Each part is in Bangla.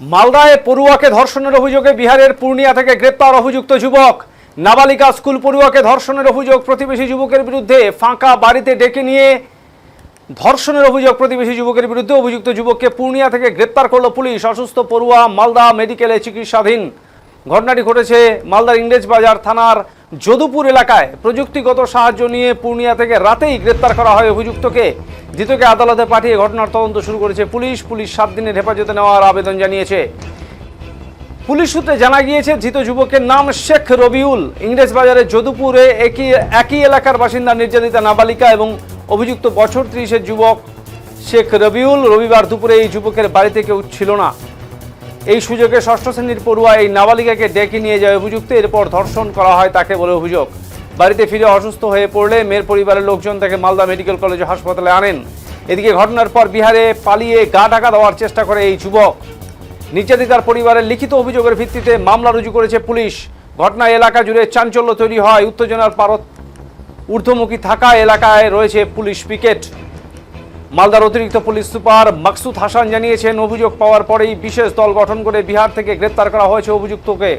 মালদায় পড়ুয়াকে ধর্ষণের অভিযোগে বিহারের পূর্ণিয়া থেকে গ্রেপ্তার অভিযুক্ত যুবক। নাবালিকা স্কুল পড়ুয়াকে ধর্ষণের অভিযোগ প্রতিবেশী যুবকের বিরুদ্ধে। ফাঁকা বাড়িতে ডেকে নিয়ে ধর্ষণের অভিযোগ প্রতিবেশী যুবকের বিরুদ্ধে। অভিযুক্ত যুবককে পূর্ণিয়া থেকে গ্রেপ্তার করল পুলিশ। অসুস্থ পড়ুয়া মালদা মেডিকেলে চিকিৎসাধীন। ঘটনাটি ঘটেছে মালদার ইংরেজবাজার থানার যদুপুর এলাকায়। প্রযুক্তিগত সাহায্য নিয়ে পূর্ণিয়া থেকে রাতেই গ্রেপ্তার করা হয় অভিযুক্তকে। ধৃতকে আদালতে পাঠিয়ে ঘটনার তদন্ত শুরু করেছে পুলিশ। 7 দিনের হেফাজতে নেওয়ার আবেদন জানিয়েছে। পুলিশ সূত্রে জানা গিয়েছে, ধৃত যুবকের নাম শেখ রবিউল। ইংরেজবাজারের যদুপুরে একই এলাকার বাসিন্দা নির্যাতিতা নাবালিকা এবং অভিযুক্ত বছর 30-এর যুবক শেখ রবিউল। রবিবার দুপুরে এই যুবকের বাড়িতে কেউ ছিল না। এই সুযোগে 6ষ্ঠ শ্রেণীর পড়ুয়া এই নাবালিকাকে ডেকে নিয়ে যায় অভিযুক্ত। এরপর ধর্ষণ করা হয় তাকে বলে অভিযোগ। বাড়িতে ফিরে অসুস্থ হয়ে পড়লে মেয়ের পরিবারের লোকজন তাকে মালদা মেডিকেল কলেজ হাসপাতালে আনেন। এদিকে ঘটনার পর বিহারে পালিয়ে গা ঢাকা দেওয়ার চেষ্টা করে এই যুবক। নির্যাতিতার পরিবারের লিখিত অভিযোগের ভিত্তিতে মামলা রুজু করেছে পুলিশ। ঘটনায় এলাকা জুড়ে চাঞ্চল্য তৈরি হয়। উত্তেজনার পারদ ঊর্ধ্বমুখী থাকা এলাকায় রয়েছে পুলিশ পিকেট। মালদার অতিরিক্ত পুলিশ সুপার মাকসুদ হাসান জানিয়েছেন, অভিযোগ পাওয়ার পরেই বিশেষ দল গঠন করে বিহার থেকে গ্রেপ্তার করা হয়েছে অভিযুক্তকে।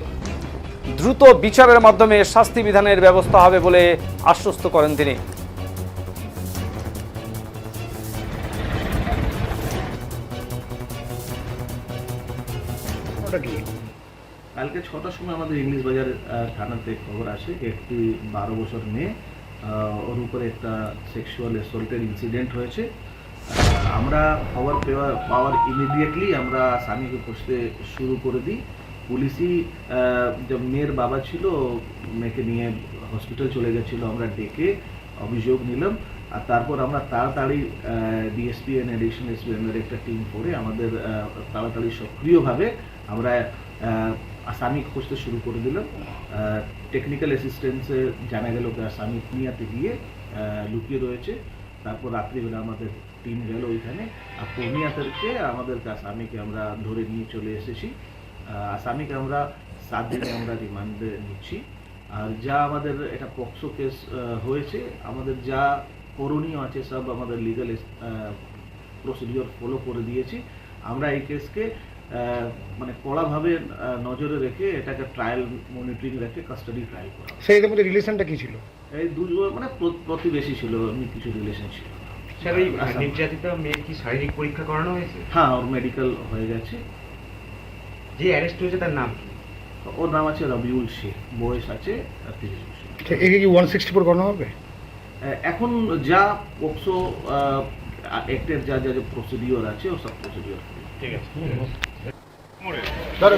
দ্রুত বিচারের মাধ্যমে শাস্তি বিধানের ব্যবস্থা হবে বলে আশ্বস্ত করেন তিনি। কালকে 6টার সময় আমাদের ইংলিশ বাজার থানাতে খবর আসে একটি 12 বছর মেয়ে, ওর উপরে একটা সেক্সুয়াল অ্যাসল্টের ইনসিডেন্ট হয়েছে। আমরা খবর পাওয়ার ইমিডিয়েটলি আমরা স্বামীকে খুঁজতে শুরু করে দিই। পুলিশই যে মেয়ের বাবা ছিল, মেয়েকে নিয়ে হসপিটাল চলে গেছিলো। আমরা ডেকে অভিযোগ নিলাম, আর তারপর আমরা তাড়াতাড়ি ডিএসপি অ্যান্ড এডিশনাল এসপি একটা টিম করে আমাদের তাড়াতাড়ি সক্রিয়ভাবে আমরা আসামি খুঁজতে শুরু করে দিলাম। টেকনিক্যাল অ্যাসিস্ট্যান্সে জানা গেল যে আসামি পূর্ণিয়াতে গিয়ে লুকিয়ে রয়েছে। তারপর রাত্রিবেলা আমাদের টিম গেল ওইখানে, আর পূর্ণিয়া থেকে আমাদের আসামিকে আমরা ধরে নিয়ে চলে এসেছি। আসামিকে আমরা 7 দিনে আমরা রিমান্ডে নিচ্ছি। আর যা আমাদের এটা পক্সো কেস হয়েছে, আমাদের যা করণীয় আছে সব আমাদের লিগাল প্রসিডিওর ফলো করে দিয়েছি। আমরা এই কেসকে মানে কড়াভাবে নজরে রেখে এটাকে ট্রায়াল মনিটরিং রেখে কাস্টাডি ট্রায়াল করা। সেই মধ্যে রিলেশনটা কি ছিল? এই দুজন মানে প্রতিবেশী ছিল, এমনি কিছু রিলেশন ছিল। স্যার, এই নির্যাতিতা মেয়ের কি শারীরিক পরীক্ষা করানো হয়েছে? হ্যাঁ, ওর মেডিকেল হয়ে গেছে। যে অ্যারেস্ট হয়েছে তার নাম কি? ওর নাম আছে রবিউল শেখ, বয়স আছে 30 বছর। একে কি 164 করানো হবে? এখন যা পক্সো অ্যাক্টের যা যা প্রসিডিওর আছে ও সব প্রসিডিওর। ঠিক আছে। ধরো